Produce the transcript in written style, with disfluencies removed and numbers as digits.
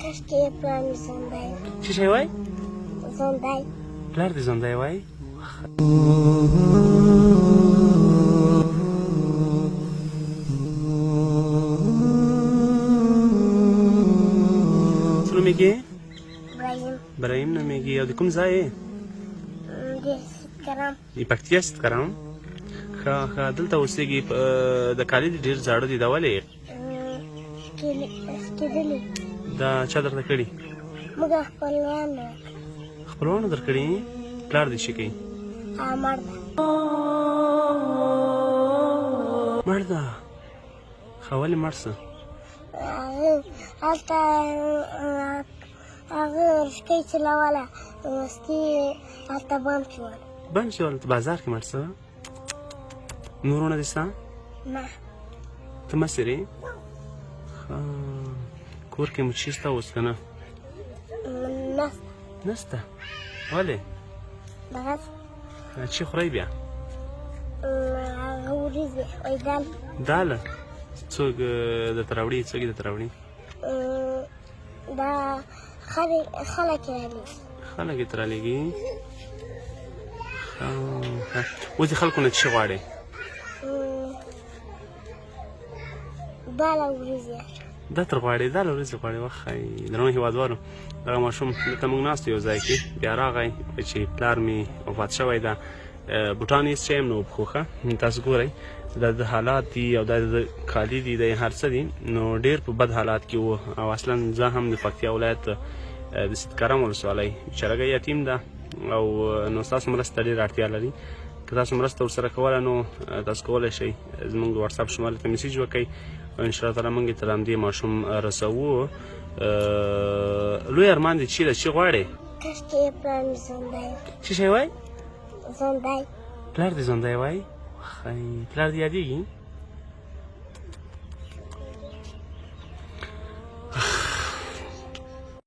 کاشکې یې پلار مې ژوندی وای. څه شی وای؟ ژوندی. پلار دې ژوندی وای؟ څه نومېږي؟ ابراهیم نومېږي. او د کوم ځای یې؟ د سیدکرم. د پکتیا سیدکرم. ښه ښه. دلته اوسېږي. د کالي دې ډېر زاړه دي. دا ولې؟ کېدلي. دا چا درته کړي؟ موږ خپلوانو. خپلوانو درکړي؟ پلار دې څه کوي؟ مړ ده. مړ ده؟ ښه ولې مړ سه؟ هلته هغه رشکۍ چلوله، مستې هلته بند شول. بند شول؟ په بازار کې مړ سه؟ نور ورونه دې سته؟ نه. ته مشر یې؟ کور کې مچي شته اوس که نه؟ نسته. نسته؟ ولې؟ دغسې چې خورئ بیا؟ هغه وریځې وایي دال. داله؟ څوک درته راوړي؟ څوک یې درته راوړي؟ دا خلک یې رالېږي. خلک یې ته رالېږي؟ اوس د خلکو نه څه غواړې؟ دال او وریځې. دا تر غواړې؟ دال او وریځې غواړې؟ وښایي درنو هېوادوالو، دغه ماشوم دلته موږ ناست یو ځای کې، بیا راغی چې پلار مې وفات شوی ده. بوټان یې څه یم نو پښو ښه تاسو ګورئ دا د حالات دي او دا د کالي دي، دا هر څه دي نو ډېر په بد حالات کې وو. او اصلا زه هم د پکتیا ولایت د سیدکرم ولسوالۍ چرګه یتیم ده او نو ستاسو مرسته ډېر اړتیا لري. که تاسو مرسته ورسره کوله نو تاسو کولی شئ زموږ د وټساپ شمال ته میسیج وکئ او انشاءالله تعالی موږ یې تر همدې ماشوم رسوو. لوی ارمان دې چی ده؟ څه غواړې؟ کاشکې یې پلار مې ژوندی وای. څه شی وای؟ ژوندی. پلار دې ژوندی وای؟ پلار دې یادېږي؟